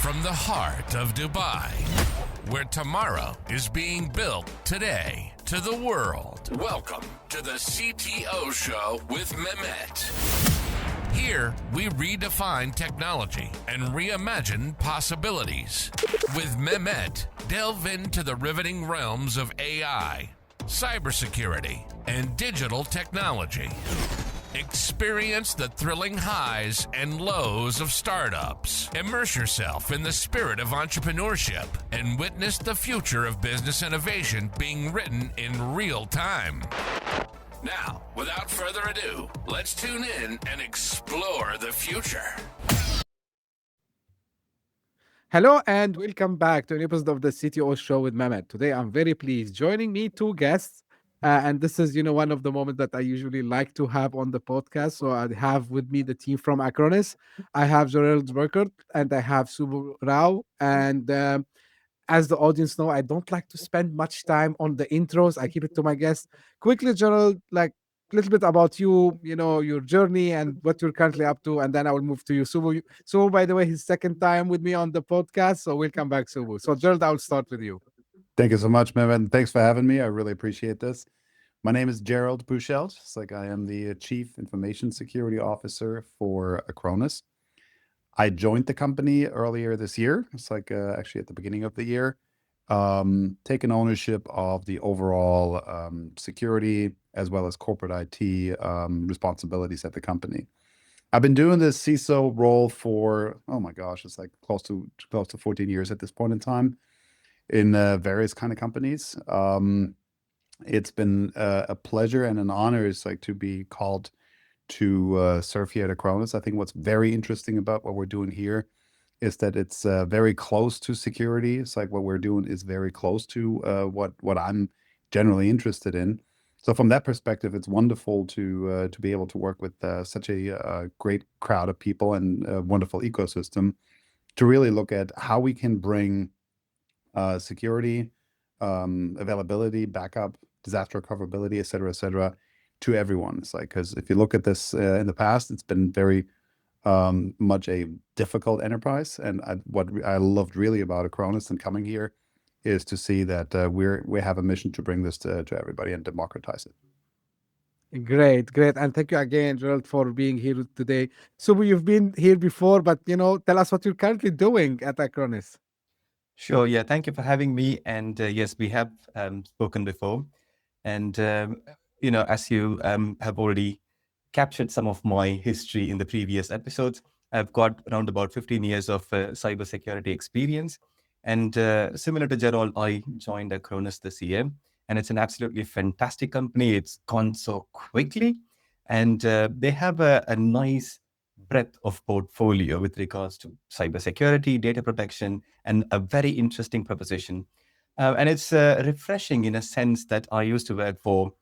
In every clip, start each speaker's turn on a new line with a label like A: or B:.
A: from the heart of Dubai, where tomorrow is being built today, to the world. Welcome to the CTO Show with Mehmet. Here, we redefine technology and reimagine possibilities. With Mehmet, delve into the riveting realms of AI, cybersecurity, and digital technology. Experience the thrilling highs and lows of startups. Immerse yourself in the spirit of entrepreneurship and witness the future of business innovation being written in real time. Now, without further ado, let's tune in and explore the future.
B: Hello and welcome back to an episode of the CTO Show with Mehmet. Today I'm very pleased. Joining me, two guests. And this is, one of the moments that I usually like to have on the podcast. So I have with me the team from Acronis. I have Gerald Beuchelt and I have Subu Rao. And as the audience know, I don't like to spend much time on the intros. I keep it to my guests. Quickly, Gerald, like a little bit about you, your journey and what you're currently up to. And then I will move to you, Subu. Subu, by the way, his second time with me on the podcast. So welcome back, Subu. So Gerald, I'll start with you.
C: Thank you so much, Mehmet. Thanks for having me. I really appreciate this. My name is Gerald Beuchelt. It's like I am the Chief Information Security Officer for Acronis. I joined the company earlier this year. It's like actually at the beginning of the year, taking ownership of the overall security as well as corporate IT responsibilities at the company. I've been doing this CISO role for, oh my gosh, it's like close to 14 years at this point in time in various kind of companies. It's been a pleasure and an honor. It's like to be called to serve here at Acronis. I think what's very interesting about what we're doing here is that it's very close to security. It's like what we're doing is very close to what I'm generally interested in. So from that perspective, it's wonderful to be able to work with such a great crowd of people and a wonderful ecosystem to really look at how we can bring security, availability, backup, disaster recoverability, et cetera, to everyone. It's like, because if you look at this in the past, it's been very much a difficult enterprise. And what I loved really about Acronis and coming here is to see that we have a mission to bring this to everybody and democratize it.
B: Great. And thank you again, Gerald, for being here today. So you've been here before, but, tell us what you're currently doing at Acronis.
D: Sure. Yeah. Thank you for having me. And yes, we have spoken before. And, as you have already captured some of my history in the previous episodes, I've got around about 15 years of cybersecurity experience. And similar to Gerald, I joined Acronis this year. And it's an absolutely fantastic company. It's gone so quickly. And they have a nice breadth of portfolio with regards to cybersecurity, data protection, and a very interesting proposition. And it's refreshing in a sense that I used to work for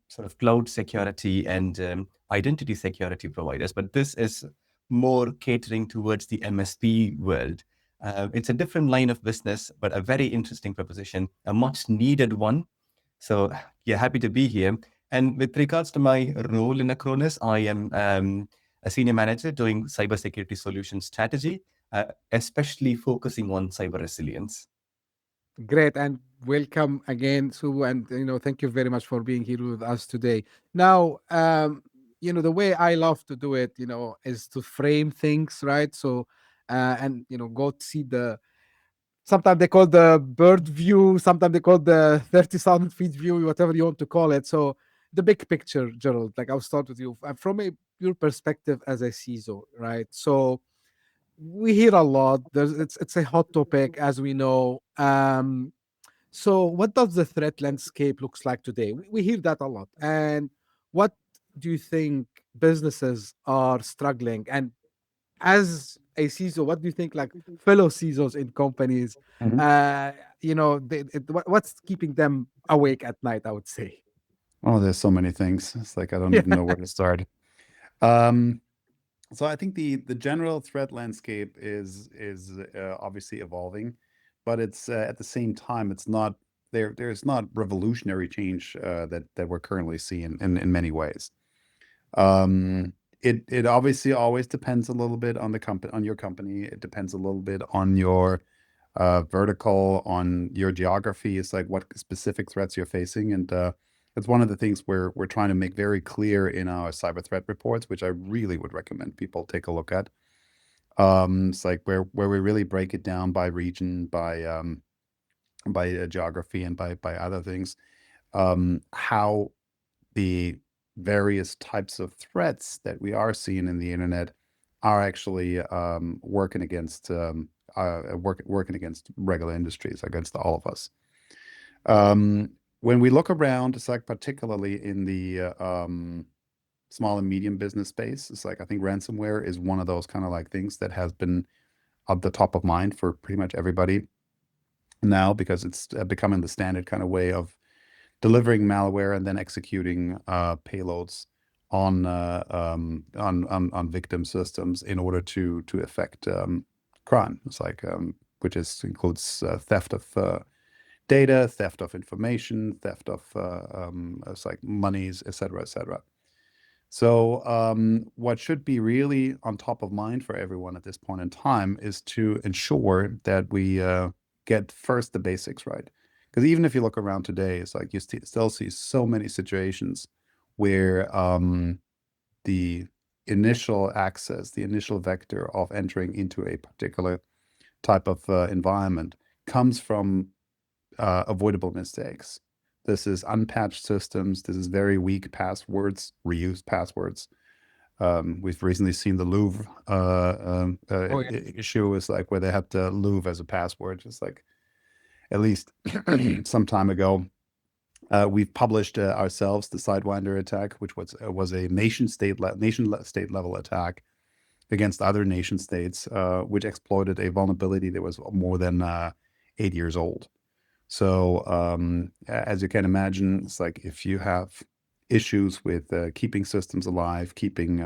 D: sort of cloud security and identity security providers, but this is more catering towards the MSP world. It's a different line of business, but a very interesting proposition, a much needed one. So yeah, happy to be here. And with regards to my role in Acronis, I am a senior manager doing cybersecurity solution strategy, especially focusing on cyber resilience.
B: Great. And welcome again, Subu. And, thank you very much for being here with us today. Now, the way I love to do it, is to frame things, right? So, go see sometimes they call the bird view, sometimes they call the 30,000 feet view, whatever you want to call it. So the big picture, Gerald, like I'll start with you from your perspective as a CISO, right? So we hear a lot. It's a hot topic, as we know. So what does the threat landscape looks like today? We hear that a lot. And what do you think businesses are struggling? And as a CISO, what do you think, like fellow CISOs in companies, what's keeping them awake at night, I would say?
C: Oh, there's so many things. It's like I don't even know where to start. So I think the general threat landscape is obviously evolving, but it's at the same time it's not there's not revolutionary change that we're currently seeing in many ways. It obviously always depends a little bit on the on your company. It depends a little bit on your vertical, on your geography. It's like what specific threats you're facing, and it's one of the things we're trying to make very clear in our cyber threat reports, which I really would recommend people take a look at. It's like where we really break it down by region, by geography, and by other things. How the various types of threats that we are seeing in the internet are actually working against regular industries, against all of us. When we look around, it's like particularly in the small and medium business space, it's like I think ransomware is one of those kind of like things that has been at the top of mind for pretty much everybody now, because it's becoming the standard kind of way of delivering malware and then executing payloads on victim systems in order to affect crime. It's like which includes theft of data, theft of information, theft of it's like monies, etc., etc. So what should be really on top of mind for everyone at this point in time is to ensure that we get first the basics right. Because even if you look around today, it's like you still see so many situations where the initial access, the initial vector of entering into a particular type of environment comes from avoidable mistakes. This is unpatched systems. This is very weak passwords, reused passwords. We've recently seen the Louvre issue is like where they had the Louvre as a password, just like at least some time ago. We've published ourselves the Sidewinder attack, which was a nation state level attack against other nation states, which exploited a vulnerability that was more than 8 years old. So as you can imagine, it's like if you have issues with keeping systems alive, keeping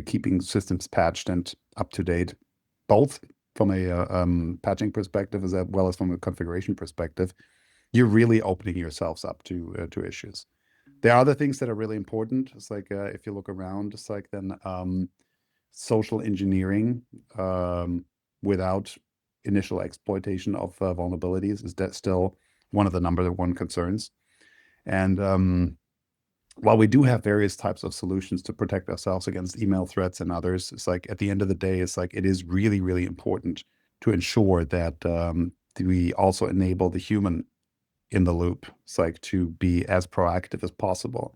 C: keeping systems patched and up to date, both from a patching perspective as well as from a configuration perspective, you're really opening yourselves up to issues. There are other things that are really important. It's like if you look around, it's like then social engineering without initial exploitation of vulnerabilities is that still one of the #1 concerns. And while we do have various types of solutions to protect ourselves against email threats and others, it's like at the end of the day, it's like it is really, really important to ensure that we also enable the human in the loop. It's like to be as proactive as possible.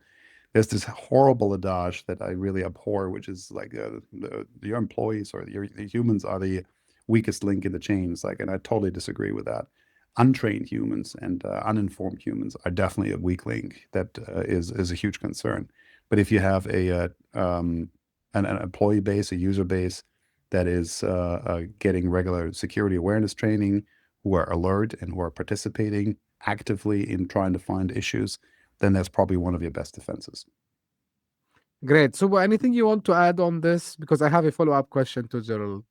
C: There's this horrible adage that I really abhor, which is like your employees or the humans are the weakest link in the chain. It's like, and I totally disagree with that. Untrained humans and uninformed humans are definitely a weak link that is a huge concern. But if you have an employee base, a user base that is getting regular security awareness training, who are alert and who are participating actively in trying to find issues, then that's probably one of your best defenses.
B: Great. So anything you want to add on this? Because I have a follow-up question to Gerald.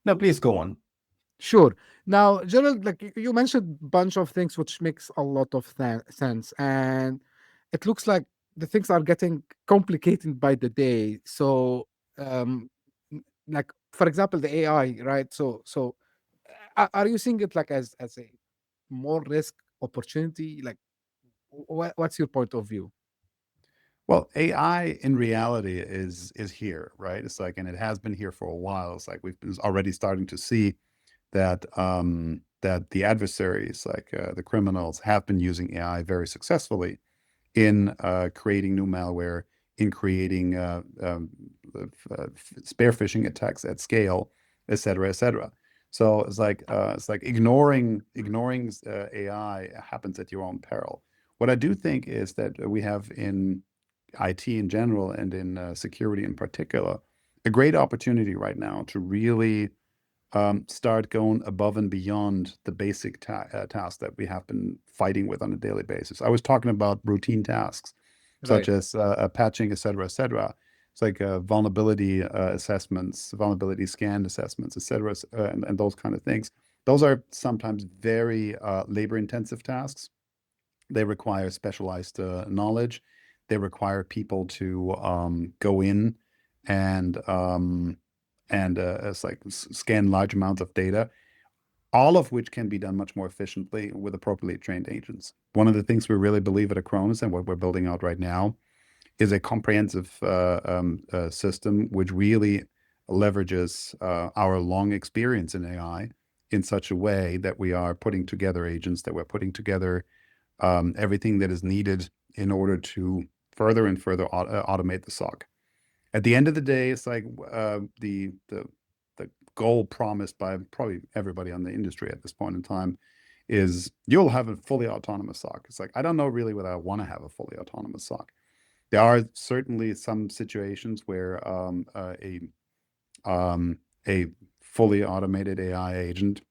D: No, please go on.
B: Sure. Now, Gerald, like you mentioned a bunch of things which makes a lot of sense, and it looks like the things are getting complicated by the day. So, like for example, the AI, right? So, are you seeing it like as a more risk opportunity? Like, what's your point of view?
C: Well, AI in reality is here, right? It's like, and it has been here for a while. It's like we've been already starting to see that that the adversaries, like the criminals, have been using AI very successfully in creating new malware, in creating spear phishing attacks at scale, et cetera, et cetera. So it's like ignoring AI happens at your own peril. What I do think is that we have in IT in general and in security in particular a great opportunity right now to really start going above and beyond the basic tasks that we have been fighting with on a daily basis. I was talking about routine tasks such as patching, et cetera, et cetera. It's like vulnerability assessments, vulnerability scan assessments, et cetera, and those kind of things. Those are sometimes very labor-intensive tasks. They require specialized knowledge. They require people to go in and it's like scan large amounts of data, all of which can be done much more efficiently with appropriately trained agents. One of the things we really believe at Acronis and what we're building out right now is a comprehensive system which really leverages our long experience in AI in such a way that we are putting together agents, that we're putting together everything that is needed in order to further and further automate the SOC. At the end of the day, it's like the goal promised by probably everybody on the industry at this point in time is you'll have a fully autonomous SOC. It's like, I don't know really whether I want to have a fully autonomous SOC. There are certainly some situations where a fully automated AI agent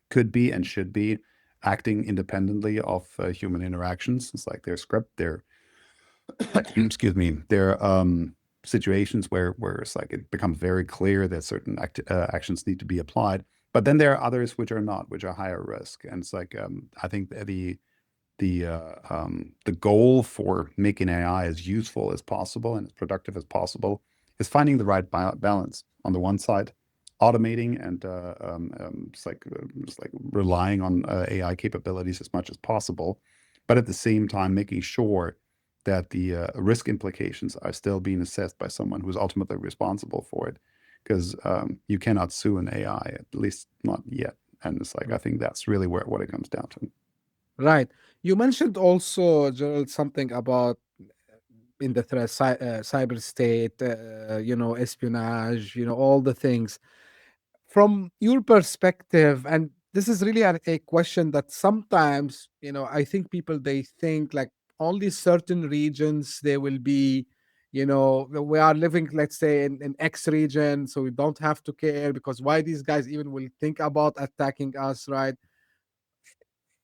C: could be and should be acting independently of human interactions. It's like their script, their excuse me, their situations where it's like it becomes very clear that certain actions need to be applied. But then there are others which are not, which are higher risk. And it's like I think the goal for making AI as useful as possible and as productive as possible is finding the right balance. On the one side, automating and it's like relying on AI capabilities as much as possible, but at the same time making sure that the risk implications are still being assessed by someone who's ultimately responsible for it, because you cannot sue an AI, at least not yet. And it's like I think that's really what it comes down to.
B: Right. You mentioned also, Gerald, something about in the threat, cyber state, espionage, all the things. From your perspective, and this is really a question that sometimes, I think people, they think like only certain regions, they will be, we are living, let's say, in X region, so we don't have to care because why these guys even will think about attacking us, right?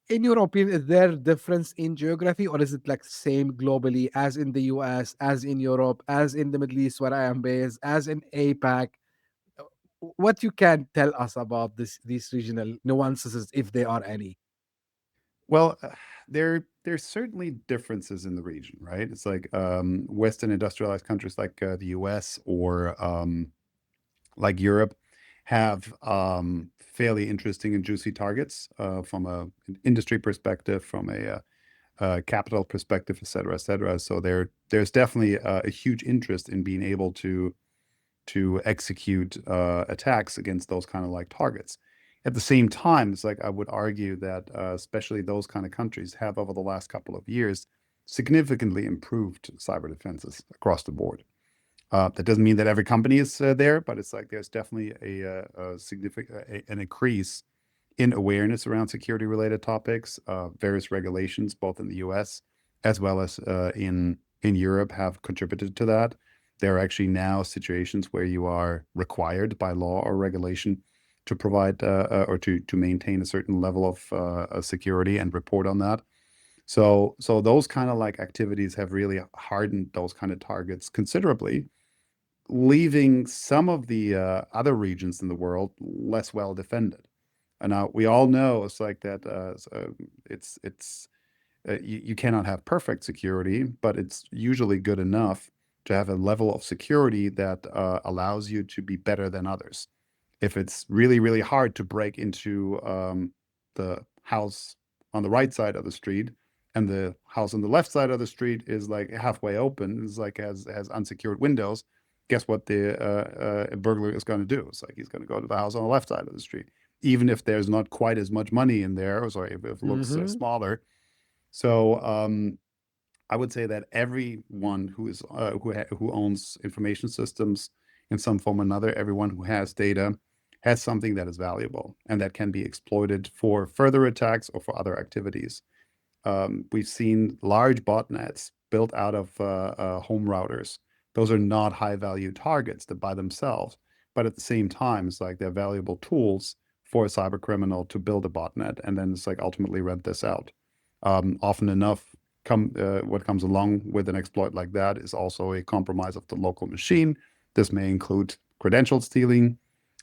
B: In your opinion, is there a difference in geography, or is it like same globally, as in the US, as in Europe, as in the Middle East where I am based, as in APAC? What you can tell us about these regional nuances, if there are any?
C: Well, there's certainly differences in the region, right? It's like Western industrialized countries like the US or like Europe have fairly interesting and juicy targets from an industry perspective, from a capital perspective, et cetera, et cetera. So there's definitely a huge interest in being able to execute attacks against those kind of like targets. At the same time, it's like I would argue that especially those kind of countries have over the last couple of years significantly improved cyber defenses across the board. That doesn't mean that every company is there, but it's like there's definitely a significant an increase in awareness around security-related topics. Various regulations, both in the U.S. as well as in Europe, have contributed to that. There are actually now situations where you are required by law or regulation to provide or to maintain a certain level of security and report on that. So those kind of like activities have really hardened those kind of targets considerably, leaving some of the other regions in the world less well defended. And now we all know it's like that. You cannot have perfect security, but it's usually good enough to have a level of security that allows you to be better than others. If it's really, really hard to break into the house on the right side of the street, and the house on the left side of the street is like halfway open, is like has unsecured windows, guess what the burglar is going to do? It's like he's going to go to the house on the left side of the street, even if there's not quite as much money in there, or sorry, if it looks smaller. So I would say that everyone who is who owns information systems in some form or another, everyone who has data, has something that is valuable and that can be exploited for further attacks or for other activities. We've seen large botnets built out of home routers. Those are not high-value targets by themselves, but at the same time, it's like they're valuable tools for a cyber criminal to build a botnet and then it's like ultimately rent this out. Often enough, what comes along with an exploit like that is also a compromise of the local machine. This may include credential stealing.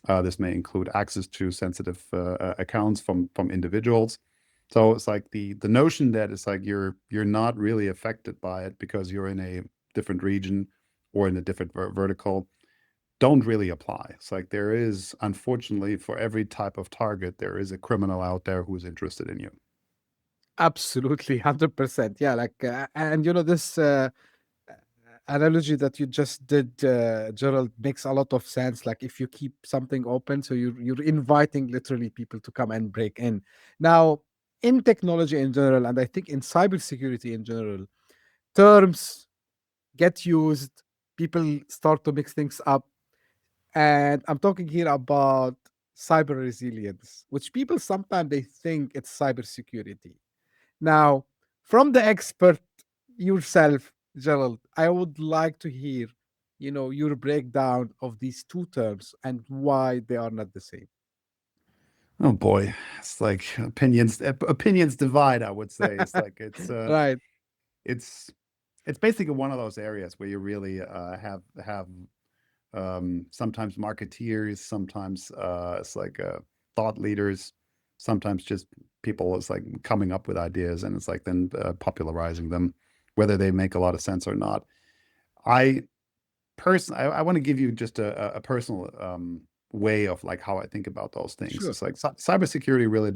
C: This may include access to sensitive accounts from individuals. So it's like the notion that it's like you're not really affected by it because you're in a different region or in a different vertical don't really apply. It's like there is, unfortunately, for every type of target, there is a criminal out there who's interested in you.
B: Absolutely, 100%. Yeah, like, and this analogy that you just did, Gerald, makes a lot of sense. Like, if you keep something open, so you're inviting literally people to come and break in. Now, in technology in general, and I think in cybersecurity in general, terms get used, people start to mix things up, and I'm talking here about cyber resilience, which people sometimes they think it's cybersecurity. Now, from the expert yourself, Gerald, I would like to hear, your breakdown of these two terms and why they are not the same.
C: Oh boy, it's like opinions divide, I would say. It's like
B: Right.
C: it's basically one of those areas where you really have sometimes marketeers, sometimes it's like thought leaders, sometimes just people it's like coming up with ideas and it's like then popularizing them, whether they make a lot of sense or not. I I want to give you just a personal way of like how I think about those things.
B: Sure.
C: It's like cybersecurity really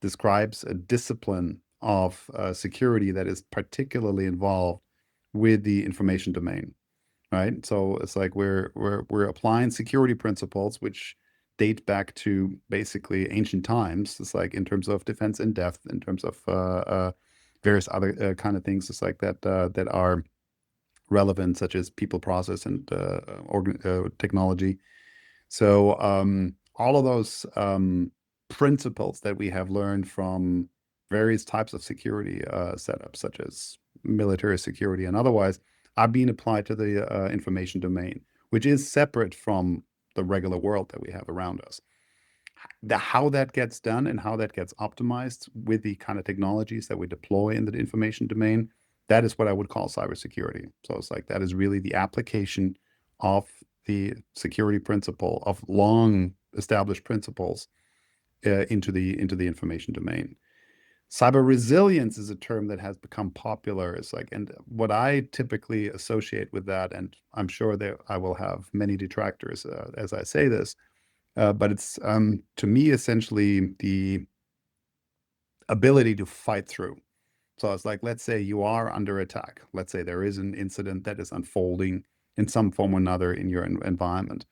C: describes a discipline of security that is particularly involved with the information domain, right? So it's like we're applying security principles which date back to basically ancient times. It's like in terms of defense in depth, in terms of various other kind of things. It's like that that are relevant, such as people, process, and technology. So all of those principles that we have learned from various types of security setups, such as military security and otherwise, are being applied to the information domain, which is separate from the regular world that we have around us. How that gets done and how that gets optimized with the kind of technologies that we deploy in the information domain, that is what I would call cybersecurity. So it's like that is really the application of the security principle of long established principles into the information domain. Cyber resilience is a term that has become popular. It's like, and what I typically associate with that, and I'm sure that I will have many detractors as I say this, but it's to me essentially the ability to fight through. So it's like, let's say you are under attack. Let's say there is an incident that is unfolding in some form or another in your environment.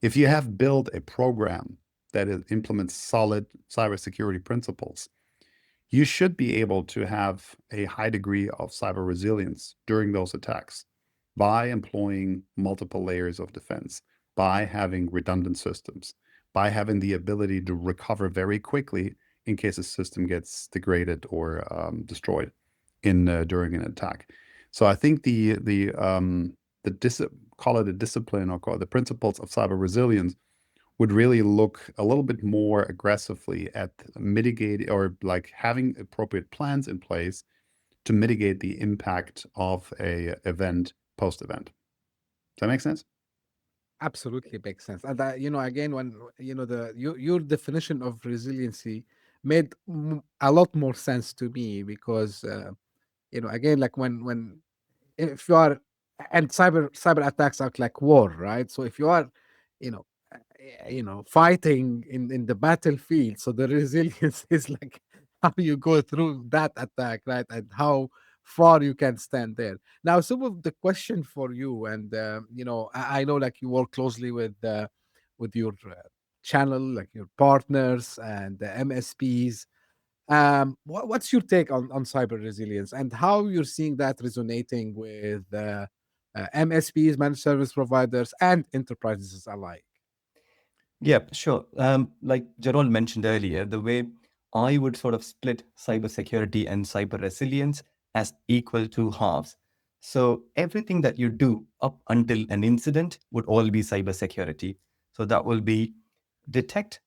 C: If you have built a program that implements solid cybersecurity principles, you should be able to have a high degree of cyber resilience during those attacks by employing multiple layers of defense, by having redundant systems, by having the ability to recover very quickly in case a system gets degraded or destroyed during an attack. So I think call it a discipline or call it the principles of cyber resilience would really look a little bit more aggressively at mitigating or like having appropriate plans in place to mitigate the impact of a event post-event. Does that make sense?
B: Absolutely makes sense. And again, when your definition of resiliency made a lot more sense to me because again, like when if you are, and cyber attacks are like war, right? So if you are, you know fighting in the battlefield, so the resilience is like how you go through that attack, right? And how far you can stand there. Now, some of the question for you, and I know like you work closely with your channel, like your partners and the MSPs. What's your take on cyber resilience and how you're seeing that resonating with MSPs, managed service providers, and enterprises alike?
D: Yeah, sure. Like Gerald mentioned earlier, the way I would sort of split cybersecurity and cyber resilience as equal to halves. So everything that you do up until an incident would all be cybersecurity. So that will be detect,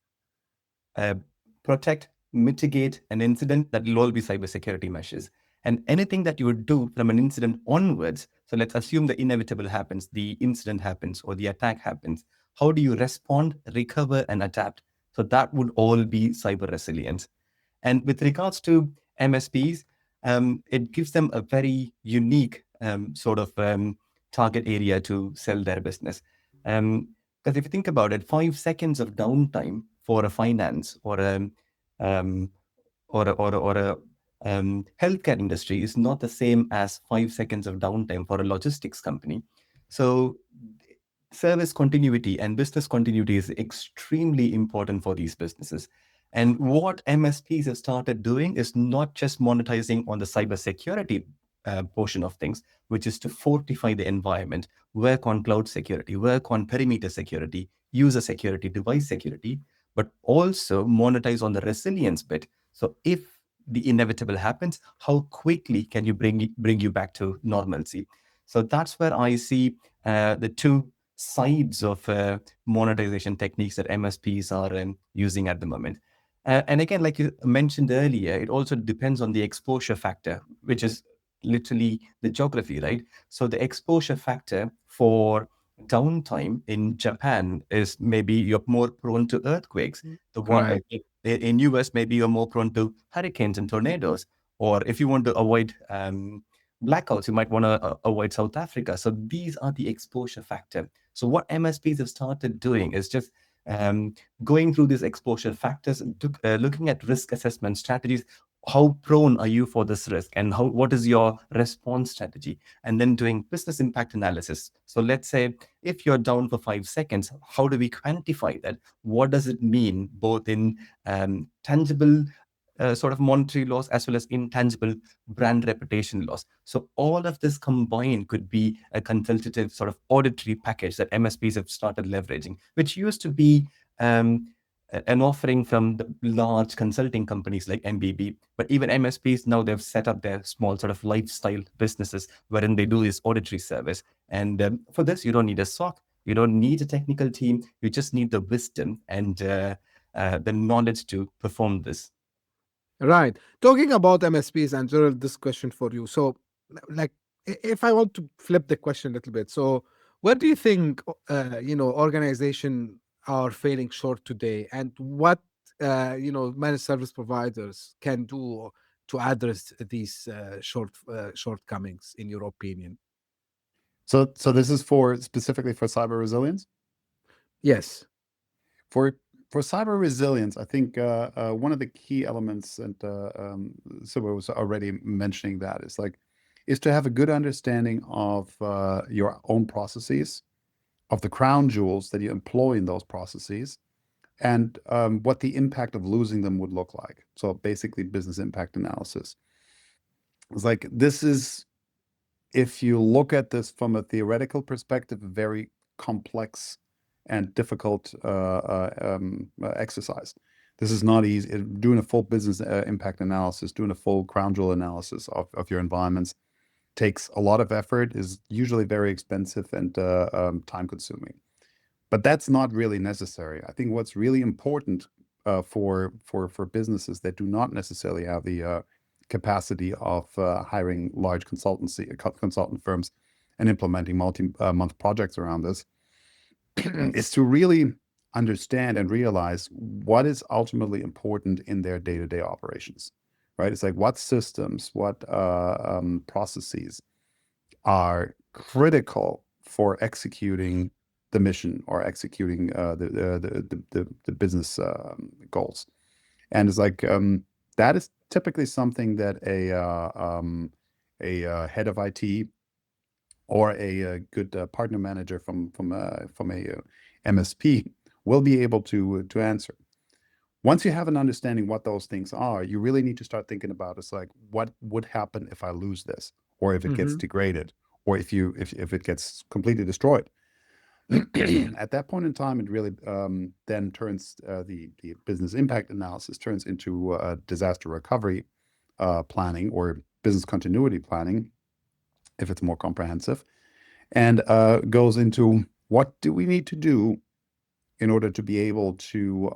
D: uh, protect, mitigate an incident. That will all be cybersecurity measures. And anything that you would do from an incident onwards, so let's assume the inevitable happens, the incident happens, or the attack happens. How do you respond, recover, and adapt? So that would all be cyber resilience. And with regards to MSPs, it gives them a very unique sort of target area to sell their business. Because if you think about it, 5 seconds of downtime for a finance or a um, or a healthcare industry is not the same as 5 seconds of downtime for a logistics company. So service continuity and business continuity is extremely important for these businesses. And what MSPs have started doing is not just monetizing on the cybersecurity portion of things, which is to fortify the environment, work on cloud security, work on perimeter security, user security, device security, but also monetize on the resilience bit. So if the inevitable happens, how quickly can you bring you back to normalcy? So that's where I see the two sides of monetization techniques that MSPs are using at the moment. And again, like you mentioned earlier, it also depends on the exposure factor, which is literally the geography, right? So the exposure factor for downtime in Japan is maybe you're more prone to earthquakes. The one
B: Right.
D: in US, maybe you're more prone to hurricanes and tornadoes. Or if you want to avoid blackouts, you might want to avoid South Africa. So these are the exposure factor. So what MSPs have started doing is just going through these exposure factors, looking at risk assessment strategies. How prone are you for this risk, and what is your response strategy? And then doing business impact analysis. So let's say if you're down for 5 seconds, how do we quantify that? What does it mean, both in tangible sort of monetary loss as well as intangible brand reputation loss? So all of this combined could be a consultative sort of auditory package that MSPs have started leveraging, which used to be an offering from the large consulting companies like MBB. But even MSPs now, they've set up their small sort of lifestyle businesses wherein they do this auditory service. And for this, you don't need a SOC, you don't need a technical team, you just need the wisdom and the knowledge to perform this.
B: Right. Talking about MSPs, and Gerald, this question for you. So, like, if I want to flip the question a little bit, so where do you think, organization are failing short today, and what, managed service providers can do to address these shortcomings, in your opinion?
C: So this is specifically for cyber resilience.
B: Yes.
C: For cyber resilience, I think one of the key elements, and Subu was already mentioning that, is to have a good understanding of your own processes, of the crown jewels that you employ in those processes, and what the impact of losing them would look like. So basically, business impact analysis. It's like, this is, if you look at this from a theoretical perspective, a very complex and difficult exercise. This is not easy. Doing a full business impact analysis, doing a full crown jewel analysis of your environments takes a lot of effort, is usually very expensive and time consuming. But that's not really necessary. I think what's really important for businesses that do not necessarily have the capacity of hiring large consultant firms and implementing multi-month projects around this is to really understand and realize what is ultimately important in their day-to-day operations, right? It's like, what systems, what processes are critical for executing the mission or executing the business goals. And it's like, that is typically something that a head of IT or a good partner manager from a MSP will be able to answer. Once you have an understanding what those things are, you really need to start thinking about, it's like, what would happen if I lose this, or if it gets degraded, or if it gets completely destroyed. At that point in time, it really then turns the business impact analysis turns into disaster recovery planning, or business continuity planning, if it's more comprehensive, and goes into, what do we need to do in order to be able to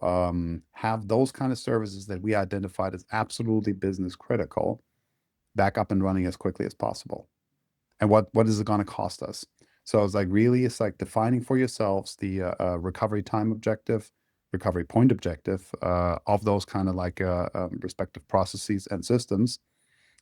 C: have those kind of services that we identified as absolutely business critical back up and running as quickly as possible. And what is it going to cost us? So it's like, really, it's like defining for yourselves the recovery time objective, recovery point objective of those kind of like respective processes and systems,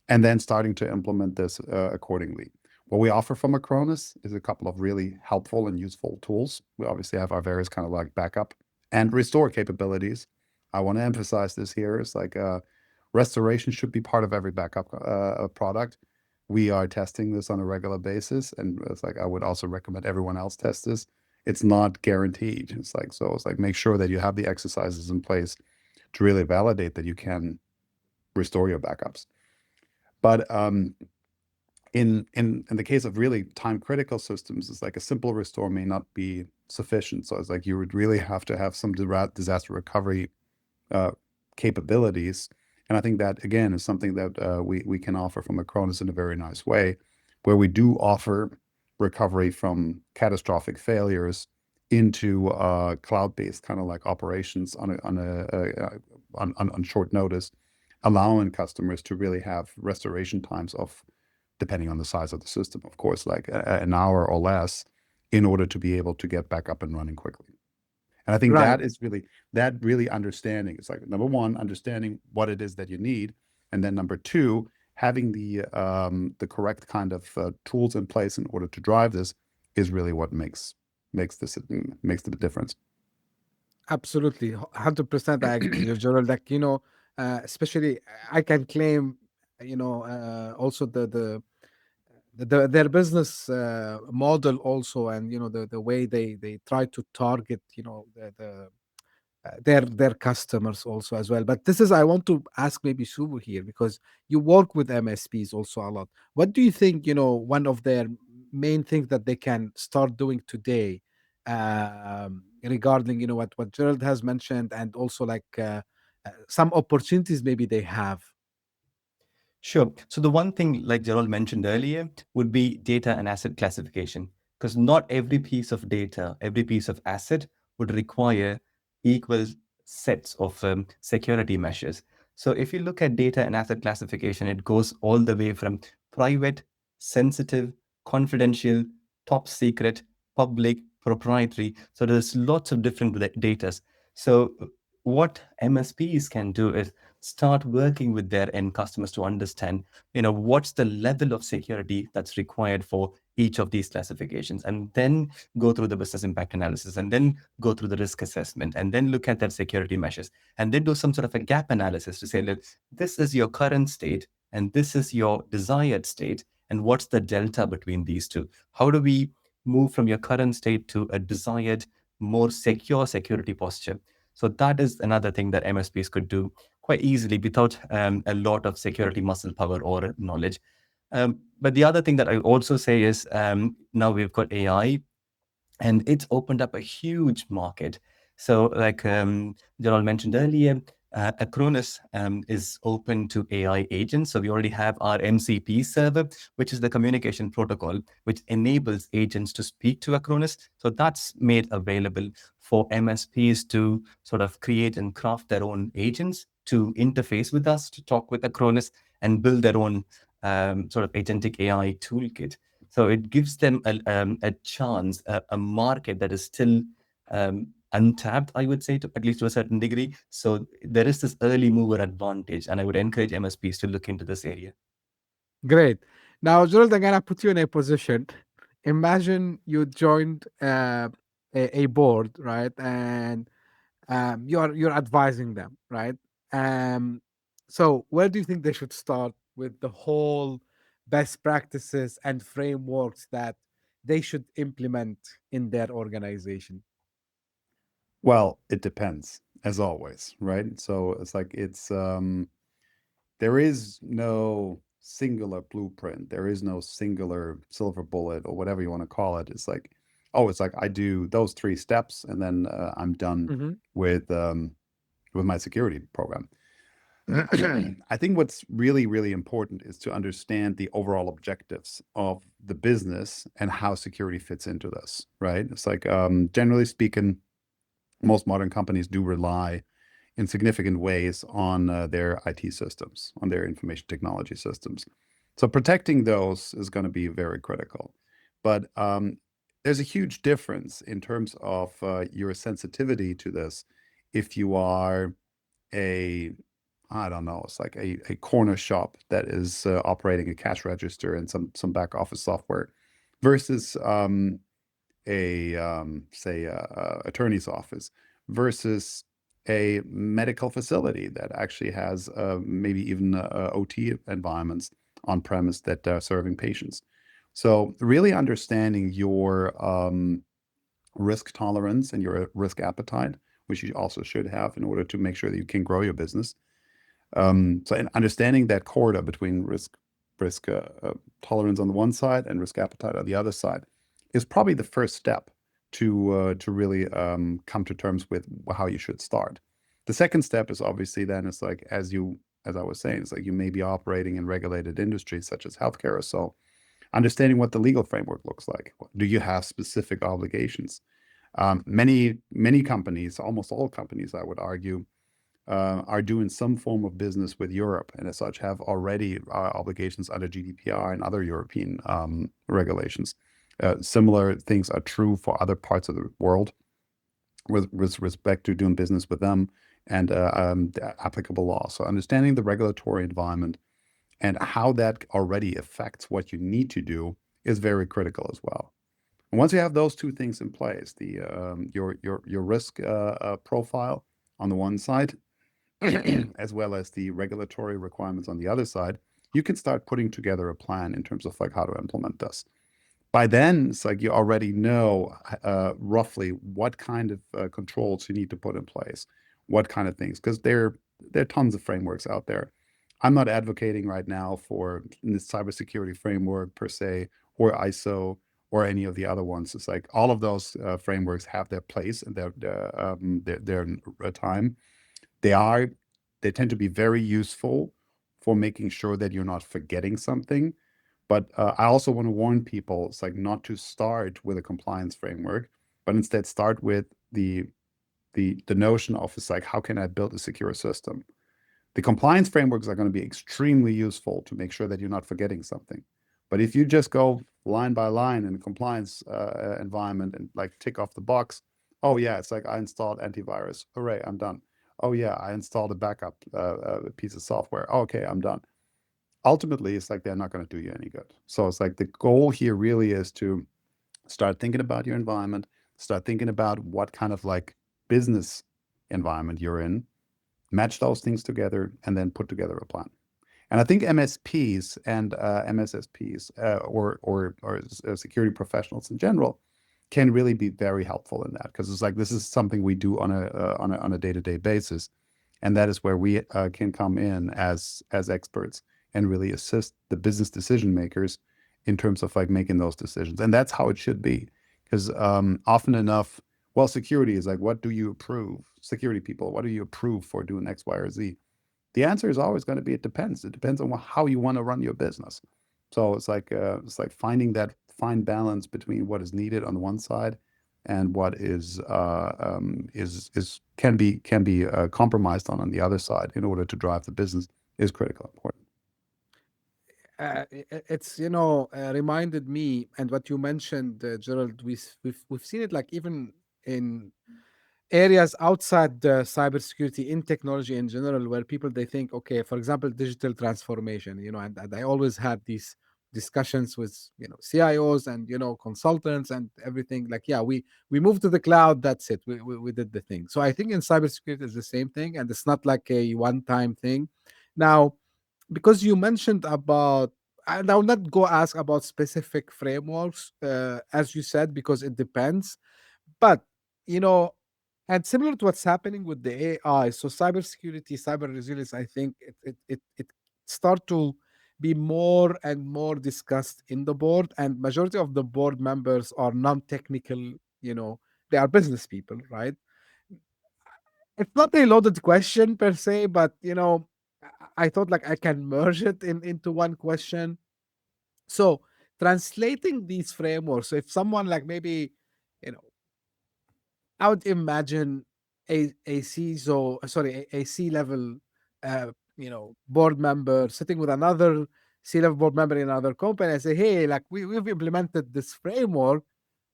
C: and then starting to implement this accordingly. What we offer from Acronis is a couple of really helpful and useful tools. We obviously have our various kind of like backup and restore capabilities. I want to emphasize this here. It's like restoration should be part of every backup product. We are testing this on a regular basis, and it's like I would also recommend everyone else test this. It's not guaranteed. It's like make sure that you have the exercises in place to really validate that you can restore your backups. But in the case of really time critical systems, it's like a simple restore may not be sufficient. So it's like you would really have to have some disaster recovery capabilities. And I think that, again, is something that we can offer from Acronis in a very nice way, where we do offer recovery from catastrophic failures into cloud-based kind of like operations on short notice, allowing customers to really have restoration times of, depending on the size of the system, of course, like an hour or less, in order to be able to get back up and running quickly. And I think
B: Right.
C: that really understanding. It's like, number one, understanding what it is that you need, and then number two, having the correct kind of tools in place in order to drive this is really what makes the difference.
B: Absolutely, 100%. I agree with you, Gerald. Like, especially I can claim, also their business model also, and the way they try to target, their customers also as well. But this is, I want to ask maybe Subu here, because you work with MSPs also a lot. What do you think, one of their main things that they can start doing today, regarding, what Gerald has mentioned, and also like some opportunities maybe they have?
D: Sure. So the one thing, like Gerald mentioned earlier, would be data and asset classification, because not every piece of data, every piece of asset would require equal sets of security measures. So if you look at data and asset classification, it goes all the way from private, sensitive, confidential, top secret, public, proprietary. So there's lots of different data. So what MSPs can do is start working with their end customers to understand, what's the level of security that's required for each of these classifications, and then go through the business impact analysis, and then go through the risk assessment, and then look at their security measures, and then do some sort of a gap analysis to say, look, this is your current state, and this is your desired state, and what's the delta between these two? How do we move from your current state to a desired, more secure security posture? So that is another thing that MSPs could do quite easily without a lot of security muscle power or knowledge. But the other thing that I also say is now we've got AI, and it's opened up a huge market. So like Gerald mentioned earlier, Acronis is open to AI agents. So we already have our MCP server, which is the communication protocol, which enables agents to speak to Acronis. So that's made available for MSPs to sort of create and craft their own agents to interface with us, to talk with Acronis, and build their own sort of agentic AI toolkit. So it gives them a chance, a market that is still untapped, I would say, at least to a certain degree. So there is this early mover advantage, and I would encourage MSPs to look into this area.
B: Great. Now, Gerald, I'm gonna put you in a position. Imagine you joined a board, right? And you're advising them, right? So where do you think they should start with the whole best practices and frameworks that they should implement in their organization?
C: Well, it depends, as always, right? So it's like there is no singular blueprint. There is no singular silver bullet or whatever you want to call it. It's like, oh, it's like I do those 3 steps and then I'm done
B: Mm-hmm.
C: with my security program. I think what's really, really important is to understand the overall objectives of the business and how security fits into this, right? It's like, generally speaking, most modern companies do rely in significant ways on their IT systems, on their information technology systems. So protecting those is going to be very critical. But there's a huge difference in terms of your sensitivity to this if you are a, I don't know, it's like a corner shop that is operating a cash register and some back office software versus say attorney's office versus a medical facility that actually has maybe even OT environments on premise that are serving patients. So really understanding your risk tolerance and your risk appetite, which you also should have in order to make sure that you can grow your business. So in understanding that corridor between risk tolerance on the one side and risk appetite on the other side is probably the first step to really come to terms with how you should start. The second step is obviously then it's like as I was saying, it's like you may be operating in regulated industries such as healthcare or so. Understanding what the legal framework looks like. Do you have specific obligations? Many companies, almost all companies, I would argue, are doing some form of business with Europe, and as such have already obligations under GDPR and other European regulations. Similar things are true for other parts of the world with respect to doing business with them and the applicable law. So understanding the regulatory environment and how that already affects what you need to do is very critical as well. And once you have those two things in place, your risk profile on the one side, as well as the regulatory requirements on the other side, you can start putting together a plan in terms of like how to implement this. By then, it's like you already know roughly what kind of controls you need to put in place, what kind of things, because there are tons of frameworks out there. I'm not advocating right now for this cybersecurity framework per se, or ISO, or any of the other ones. It's like all of those frameworks have their place and their time. They tend to be very useful for making sure that you're not forgetting something. But I also want to warn people, it's like not to start with a compliance framework, but instead start with the notion of it's like, how can I build a secure system? The compliance frameworks are going to be extremely useful to make sure that you're not forgetting something. But if you just go line by line in a compliance environment and like tick off the box, oh yeah, it's like I installed antivirus. Hooray, I'm done. Oh yeah, I installed a backup piece of software. Oh, okay, I'm done. Ultimately, it's like they're not going to do you any good. So it's like the goal here really is to start thinking about your environment, start thinking about what kind of like business environment you're in, match those things together, and then put together a plan. And I think MSPs and MSSPs or security professionals in general can really be very helpful in that, because it's like this is something we do on a day-to-day basis, and that is where we can come in as experts and really assist the business decision makers in terms of like making those decisions. And that's how it should be, because often enough, well, security is like, what do you approve? Security people, what do you approve for doing X, Y, or Z? The answer is always going to be it depends. It depends on how you want to run your business. So it's like finding that fine balance between what is needed on the one side and what can be compromised on the other side in order to drive the business is critical important.
B: It's reminded me, and what you mentioned, Gerald, we've seen it like even in areas outside the cybersecurity, in technology in general, where people they think, okay, for example, digital transformation, and I always had these discussions with CIOs and consultants and everything. Like, yeah, we moved to the cloud. That's it. We did the thing. So I think in cybersecurity it's the same thing, and it's not like a one-time thing. Now, because you mentioned about, and I'll not go ask about specific frameworks, as you said, because it depends. But you know, and similar to what's happening with the AI, so cybersecurity, cyber resilience, I think it start to be more and more discussed in the board, and majority of the board members are non-technical. They are business people, right? It's not a loaded question per se, but I thought like I can merge it into one question. So translating these frameworks, so if someone like maybe, you know, I would imagine a CISO, sorry, a C-level, board member sitting with another C-level board member in another company and say, hey, like we've implemented this framework.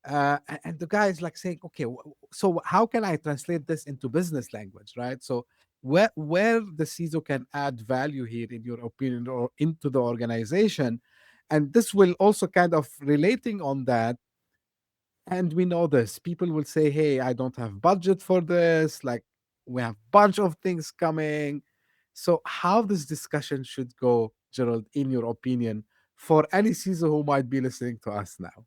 B: And the guy is like saying, okay, so how can I translate this into business language, right? So where the CISO can add value here, in your opinion, or into the organization, and this will also kind of relating on that. And we know this. People will say, hey, I don't have budget for this. Like, we have bunch of things coming. So how this discussion should go, Gerald, in your opinion, for any CISO who might be listening to us now?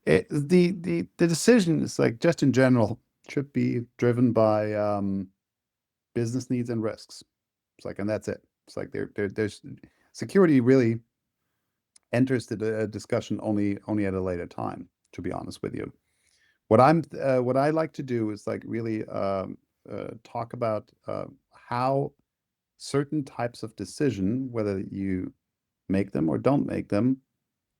C: The decision is like, just in general, should be driven by business needs and risks. It's like, and that's it. It's like there's security really enters the discussion only at a later time, to be honest with you. What I like to do is like really talk about how certain types of decision, whether you make them or don't make them,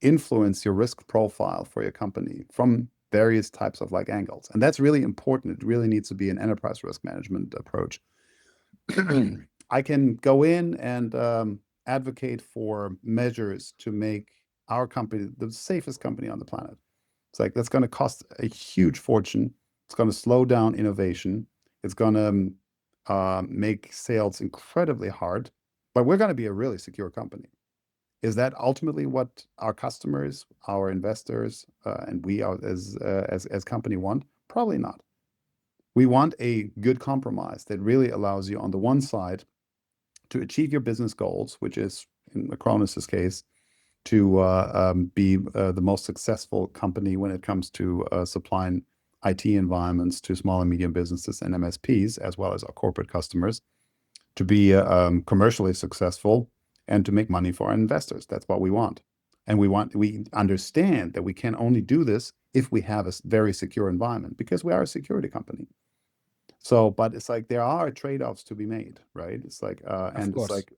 C: influence your risk profile for your company from various types of like angles. And that's really important. It really needs to be an enterprise risk management approach. I can go in and advocate for measures to make our company the safest company on the planet. It's like, that's going to cost a huge fortune. It's going to slow down innovation. It's going to make sales incredibly hard, but we're going to be a really secure company. Is that ultimately what our customers, our investors, and we as company want? Probably not. We want a good compromise that really allows you, on the one side, to achieve your business goals, which is, in Acronis' case, to be the most successful company when it comes to supplying IT environments to small and medium businesses and MSPs, as well as our corporate customers, to be commercially successful and to make money for our investors. That's what we want. And we understand that we can only do this if we have a very secure environment, because we are a security company. So, but it's like, there are trade-offs to be made, right? It's like, and
B: course.
C: it's like,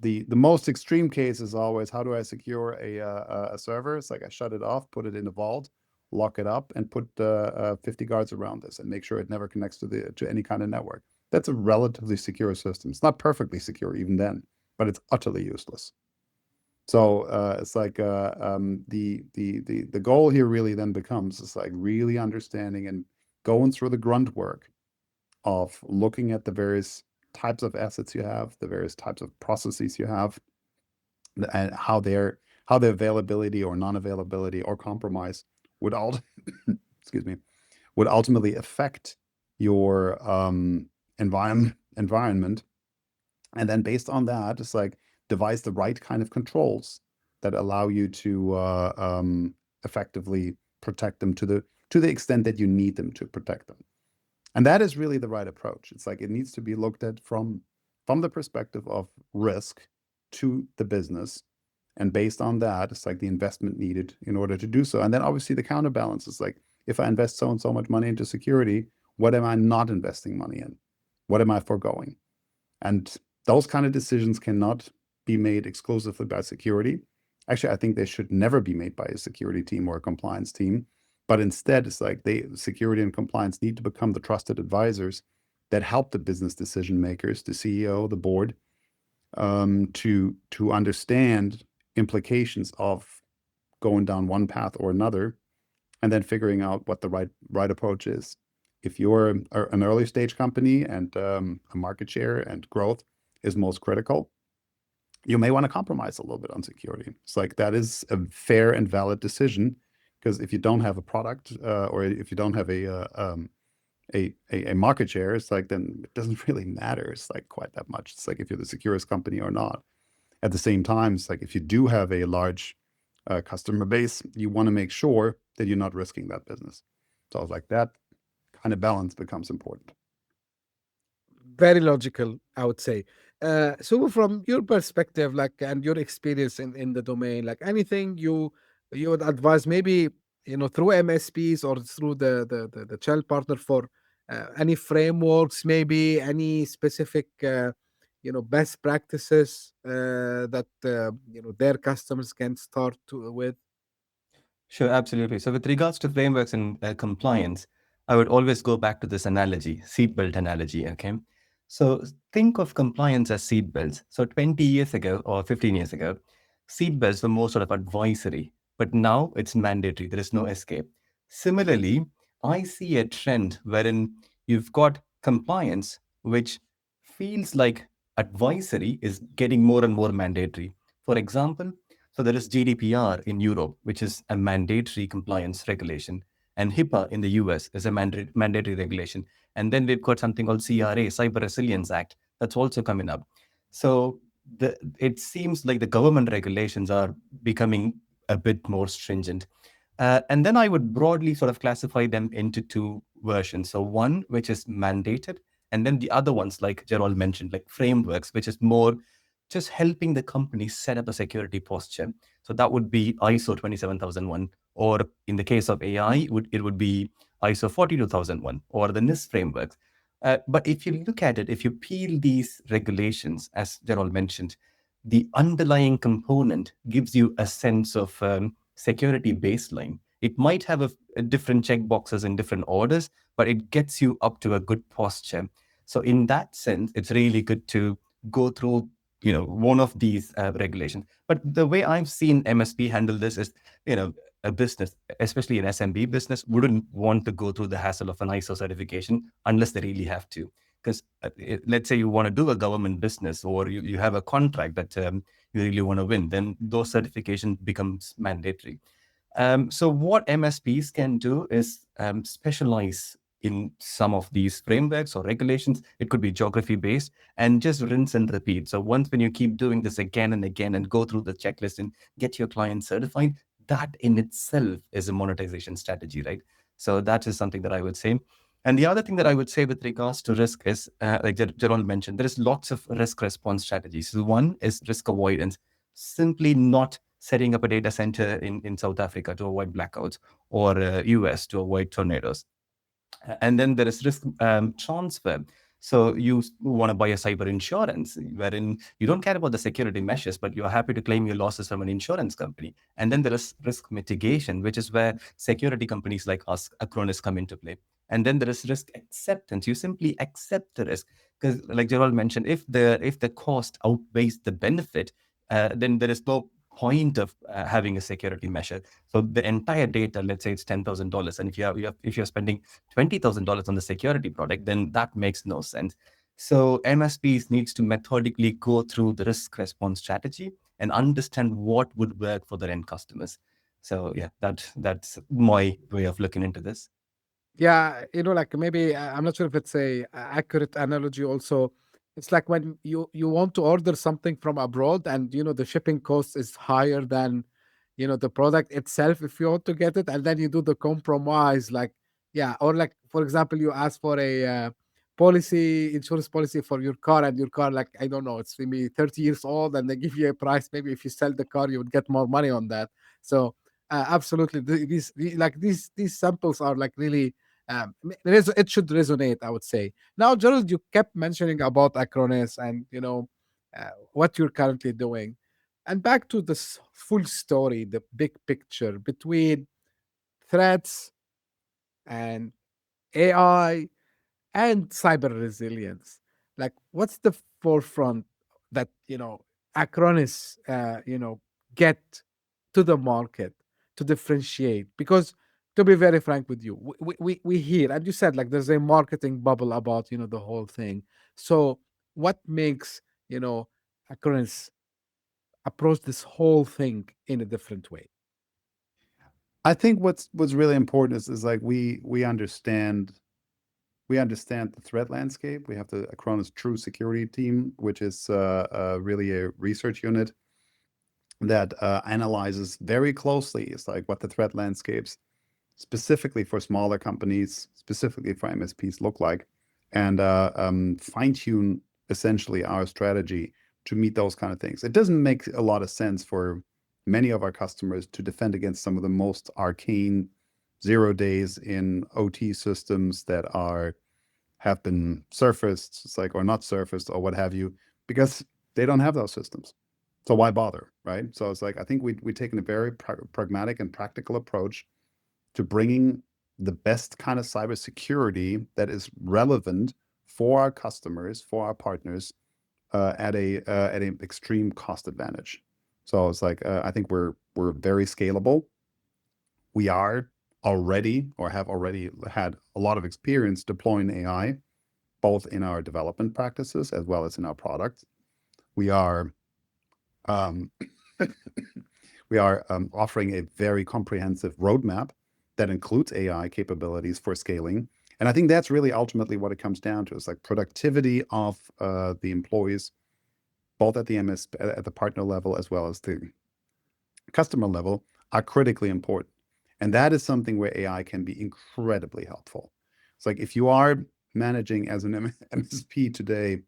C: the most extreme case is always, how do I secure a server? It's like, I shut it off, put it in a vault, lock it up, and put 50 guards around this, and make sure it never connects to any kind of network. That's a relatively secure system. It's not perfectly secure even then, but it's utterly useless. So it's like the goal here really then becomes, it's like really understanding and going through the grunt work of looking at the various types of assets you have, the various types of processes you have, and how their availability or non-availability or compromise would excuse me, would ultimately affect your environment. And then based on that, it's like, devise the right kind of controls that allow you to effectively protect them to the extent that you need them to protect them. And that is really the right approach. It's like, it needs to be looked at from the perspective of risk to the business. And based on that, it's like the investment needed in order to do so. And then obviously the counterbalance is like, if I invest so and so much money into security, what am I not investing money in? What am I foregoing? And those kind of decisions cannot be made exclusively by security. Actually, I think they should never be made by a security team or a compliance team. But instead, it's like, security and compliance need to become the trusted advisors that help the business decision makers, the CEO, the board, to understand implications of going down one path or another, and then figuring out what the right approach is. If you're an early stage company and a market share and growth is most critical, you may want to compromise a little bit on security. It's like, that is a fair and valid decision, because if you don't have a product or if you don't have a market share, it's like, then it doesn't really matter. It's like quite that much. It's like, if you're the securest company or not. At the same time, it's like, if you do have a large customer base, you want to make sure that you're not risking that business. So I was like, that kind of balance becomes important.
B: Very logical, I would say. So from your perspective, like, and your experience in the domain, like, anything you would advise, maybe, through MSPs or through the channel partner, for any frameworks, maybe any specific best practices that their customers can start with.
D: Sure, absolutely. So with regards to frameworks and compliance, I would always go back to this analogy, seatbelt analogy, okay? So think of compliance as seatbelts. So 20 years ago or 15 years ago, seatbelts were more sort of advisory. but now it's mandatory. There is no escape. Similarly, I see a trend wherein you've got compliance, which feels like advisory is getting more and more mandatory. For example, so there is GDPR in Europe, which is a mandatory compliance regulation, and HIPAA in the US is a mandatory regulation. And then we've got something called CRA, Cyber Resilience Act, that's also coming up. So it seems like the government regulations are becoming a bit more stringent. And then I would broadly sort of classify them into two versions. So one, which is mandated, and then the other ones, like Gerald mentioned, like frameworks, which is more just helping the company set up a security posture. So that would be ISO 27001, or in the case of AI, it would be ISO 42001, or the NIST frameworks. But if you look at it, if you peel these regulations, as Gerald mentioned, the underlying component gives you a sense of security baseline. It might have a different checkboxes in different orders, but it gets you up to a good posture. So in that sense, it's really good to go through, one of these regulations. But the way I've seen MSP handle this is, a business, especially an SMB business, wouldn't want to go through the hassle of an ISO certification unless they really have to. Because let's say you want to do a government business, or you have a contract that you really want to win, then those certifications becomes mandatory. So what MSPs can do is specialize in some of these frameworks or regulations. It could be geography based, and just rinse and repeat. So once when you keep doing this again and again and go through the checklist and get your client certified, that in itself is a monetization strategy, right? So that is something that I would say. And the other thing that I would say with regards to risk is, like Gerald mentioned, there is lots of risk response strategies. So one is risk avoidance, simply not setting up a data center in South Africa to avoid blackouts, or US to avoid tornadoes. And then there is risk transfer. So you want to buy a cyber insurance wherein you don't care about the security measures, but you're happy to claim your losses from an insurance company. And then there is risk mitigation, which is where security companies like us, Acronis, come into play. And then there is risk acceptance. You simply accept the risk, because like Gerald mentioned, if the cost outweighs the benefit, then there is no point of having a security measure. So the entire data, let's say it's $10,000, and if you're spending $20,000 on the security product, then that makes no sense. So MSPs needs to methodically go through the risk response strategy and understand what would work for their end customers. So yeah, that's my way of looking into this.
B: Yeah, like maybe I'm not sure if it's a accurate analogy also. It's like when you want to order something from abroad, and the shipping cost is higher than the product itself if you want to get it, and then you do the compromise, like, yeah, or like, for example, you ask for a insurance policy for your car, and your car, like, I don't know, it's maybe 30 years old, and they give you a price. Maybe if you sell the car, you would get more money on that. So absolutely, these samples are like really, it should resonate, I would say. Now, Gerald, you kept mentioning about Acronis and what you're currently doing, and back to this full story, the big picture between threats and AI and cyber resilience. Like, what's the forefront that Acronis get to the market to differentiate? Because, to be very frank with you, we hear, and you said, like, there's a marketing bubble about the whole thing. So what makes Acronis approach this whole thing in a different way?
C: I think what's really important is like we understand the threat landscape. We have the Acronis True Security team, which is really a research unit that analyzes very closely. It's like what the threat landscapes specifically for smaller companies, specifically for MSPs, look like, and fine tune essentially our strategy to meet those kind of things. It doesn't make a lot of sense for many of our customers to defend against some of the most arcane 0 days in OT systems that have been surfaced, it's like, or not surfaced, or what have you, because they don't have those systems. So why bother, right? So it's like, I think we've taken a very pragmatic and practical approach to bringing the best kind of cybersecurity that is relevant for our customers, for our partners, at an extreme cost advantage. So it's like, I think we're We're very scalable. We are already or have already had a lot of experience deploying AI, both in our development practices as well as in our products. We are offering a very comprehensive roadmap that includes AI capabilities for scaling. And I think that's really ultimately what it comes down to. It's like productivity of the employees, both at the at the partner level as well as the customer level, are critically important. And that is something where AI can be incredibly helpful. It's like if you are managing as an MSP today,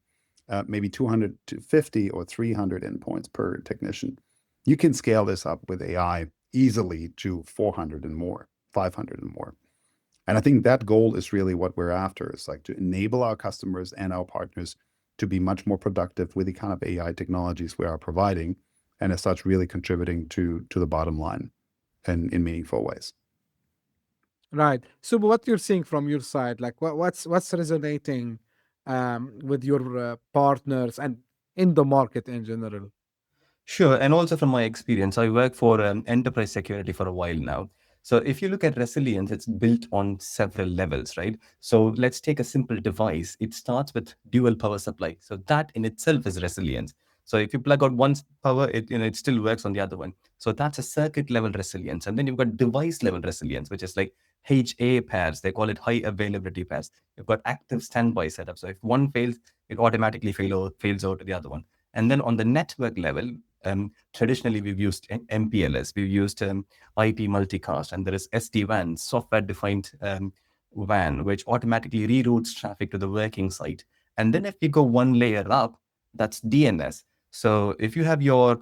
C: maybe 250 or 300 endpoints per technician, you can scale this up with AI easily to 400 and more, 500 and more. And I think that goal is really what we're after. It's like to enable our customers and our partners to be much more productive with the kind of AI technologies we are providing, and as such, really contributing to the bottom line and in meaningful ways.
B: Right. So what you're seeing from your side, like what's resonating with your partners and in the market in general?
D: Sure. And also from my experience, I work for enterprise security for a while now. So if you look at resilience, it's built on several levels, right? So let's take a simple device. It starts with dual power supply. So that in itself is resilience. So if you plug out one power, it still works on the other one. So that's a circuit level resilience. And then you've got device level resilience, which is like HA pairs. They call it high availability pairs. You've got active standby setup. So if one fails, it automatically fails out to the other one. And then on the network level, traditionally we've used MPLS, we've used IP multicast, and there is SD-WAN, software-defined WAN, which automatically reroutes traffic to the working site. And then if you go one layer up, that's DNS. So if you have your,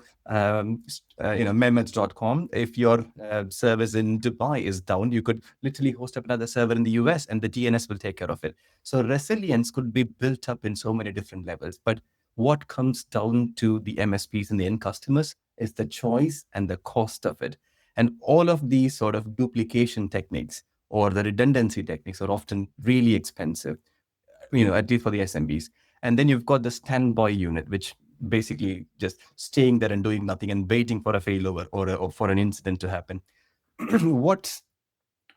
D: Mehmet.com, if your service in Dubai is down, you could literally host up another server in the US and the DNS will take care of it. So resilience could be built up in so many different levels. But what comes down to the MSPs and the end customers is the choice and the cost of it. And all of these sort of duplication techniques or the redundancy techniques are often really expensive, at least for the SMBs. And then you've got the standby unit, which basically just staying there and doing nothing and waiting for a failover or for an incident to happen. What's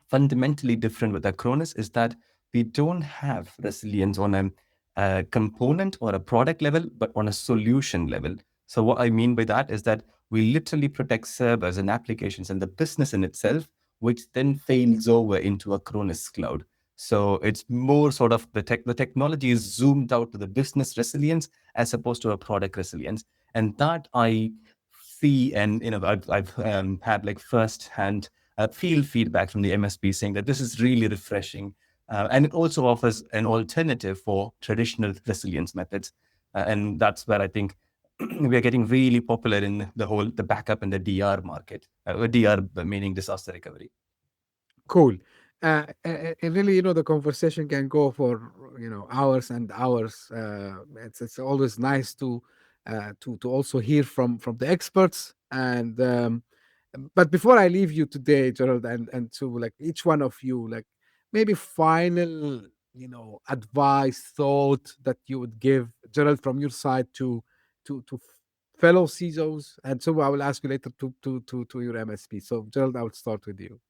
D: fundamentally different with Acronis is that we don't have resilience on a component or a product level, but on a solution level. So what I mean by that is that we literally protect servers and applications and the business in itself, which then fails over into Acronis cloud. So it's more sort of the technology is zoomed out to the business resilience as opposed to a product resilience. And that I see, and I've had like first-hand field feedback from the MSP saying that this is really refreshing. And it also offers an alternative for traditional resilience methods. And that's where I think we are getting really popular in the backup and the DR market, DR meaning disaster recovery.
B: Cool. And really, the conversation can go for hours and hours. It's always nice to also hear from the experts. And but before I leave you today, Gerald, and to like each one of you, like maybe final advice, thought that you would give, Gerald, from your side to fellow CISOs, and so I will ask you later to your MSP. So Gerald, I would start with you.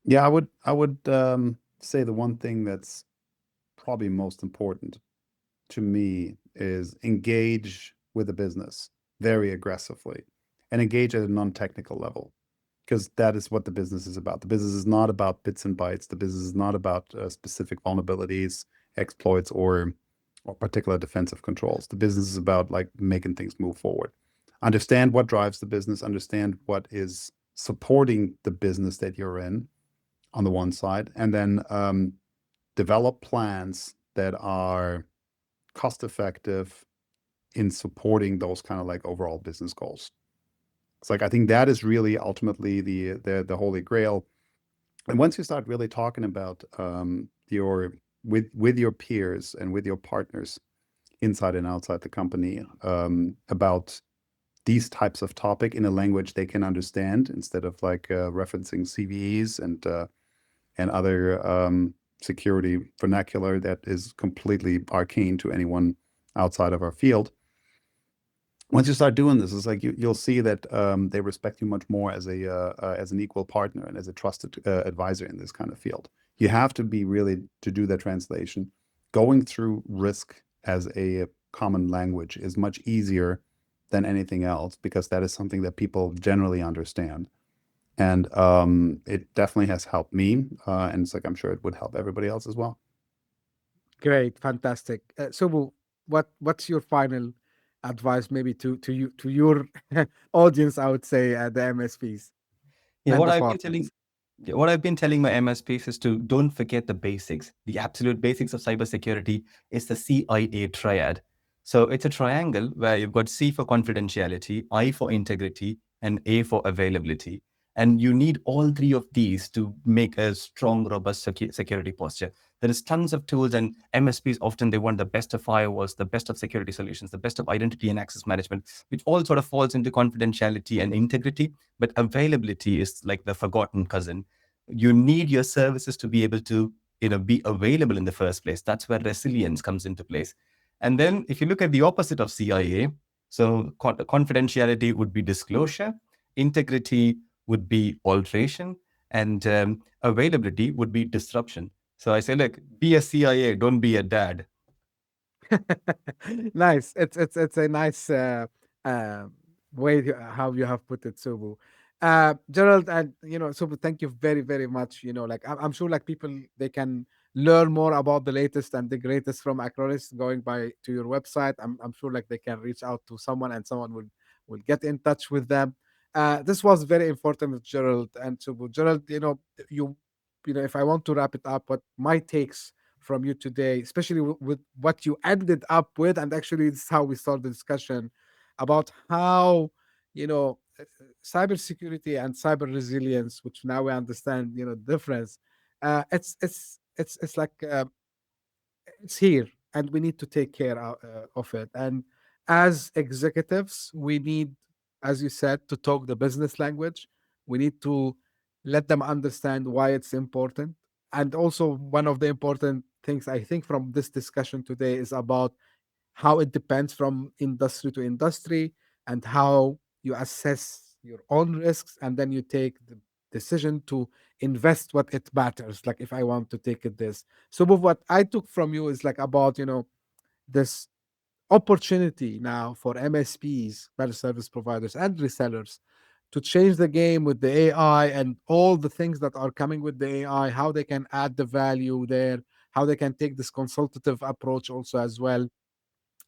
C: Yeah, I would say the one thing that's probably most important to me is engage with the business very aggressively and engage at a non-technical level, because that is what the business is about. The business is not about bits and bytes. The business is not about specific vulnerabilities, exploits, or particular defensive controls. The business is about like making things move forward. Understand what drives the business, understand what is supporting the business that you're in on the one side, and then develop plans that are cost effective in supporting those kind of like overall business goals. It's like I think that is really ultimately the holy grail. And once you start really talking about with your peers and with your partners inside and outside the company about these types of topic in a language they can understand, instead of like referencing CVEs and other security vernacular that is completely arcane to anyone outside of our field. once you start doing this, it's like you'll see that they respect you much more as an equal partner and as a trusted advisor in this kind of field. You have to be really, to do that translation, going through risk as a common language is much easier than anything else, because that is something that people generally understand. And it definitely has helped me, and it's like I'm sure it would help everybody else as well.
B: Great, fantastic. Subu, what's your final advice, maybe to your audience? I would say the MSPs
D: Yeah,
B: and
D: what
B: the
D: I've been
B: partners.
D: telling what I've been telling my MSPs is to don't forget the basics. The absolute basics of cybersecurity is the CIA triad. So it's a triangle where you've got C for confidentiality, I for integrity, and A for availability. And you need all three of these to make a strong, robust security posture. There is tons of tools, and MSPs often they want the best of firewalls, the best of security solutions, the best of identity and access management, which all sort of falls into confidentiality and integrity. But availability is like the forgotten cousin. You need your services to be able to be available in the first place. That's where resilience comes into place. And then if you look at the opposite of CIA, so confidentiality would be disclosure, integrity would be alteration, and availability would be disruption. So I say, look, be a CIA, don't be a dad.
B: Nice. It's a nice way how you have put it, Subu. Gerald, and Subu, thank you very, very much. Like I'm sure like people they can learn more about the latest and the greatest from Acronis going by to your website. I'm sure like they can reach out to someone and someone will get in touch with them. This was very important with Gerald and Subu. Gerald, if I want to wrap it up, what my takes from you today, especially with what you ended up with. And actually, this is how we started the discussion about how, cybersecurity and cyber resilience, which now we understand, the difference. It's like it's here and we need to take care of it. And as executives, we need, as you said, to talk the business language. We need to let them understand why it's important. And also, one of the important things I think from this discussion today is about how it depends from industry to industry and how you assess your own risks and then you take the decision to invest what it matters, like if I want to take it this. So but what I took from you is like about this opportunity now for MSPs, managed service providers, and resellers to change the game with the AI and all the things that are coming with the AI, how they can add the value there, how they can take this consultative approach also as well.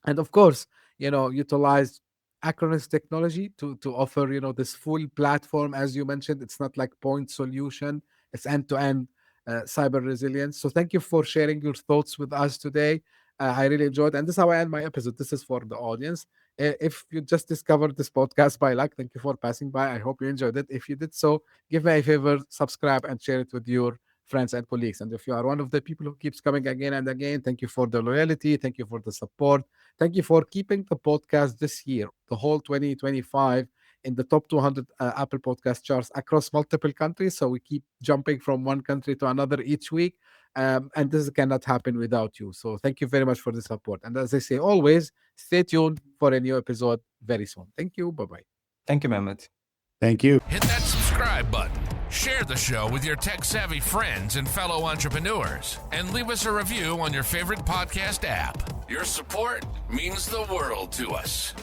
B: And of course, utilize Acronis technology to offer this full platform. As you mentioned, it's not like point solution, it's end-to-end cyber resilience. So thank you for sharing your thoughts with us today. I really enjoyed, and this is how I end my episode. This is for the audience. If you just discovered this podcast by luck, thank you for passing by. I hope you enjoyed it. If you did so, give me a favor, subscribe and share it with your friends and colleagues. And if you are one of the people who keeps coming again and again, thank you for the loyalty, thank you for the support. Thank you for keeping the podcast this year, the whole 2025, in the top 200 Apple Podcast charts across multiple countries. So we keep jumping from one country to another each week. And this cannot happen without you. So thank you very much for the support. And as I say always, stay tuned for a new episode very soon. Thank you. Bye-bye.
D: Thank you, Mehmet.
C: Thank you.
A: Hit that subscribe button, share the show with your tech-savvy friends and fellow entrepreneurs, and leave us a review on your favorite podcast app. Your support means the world to us.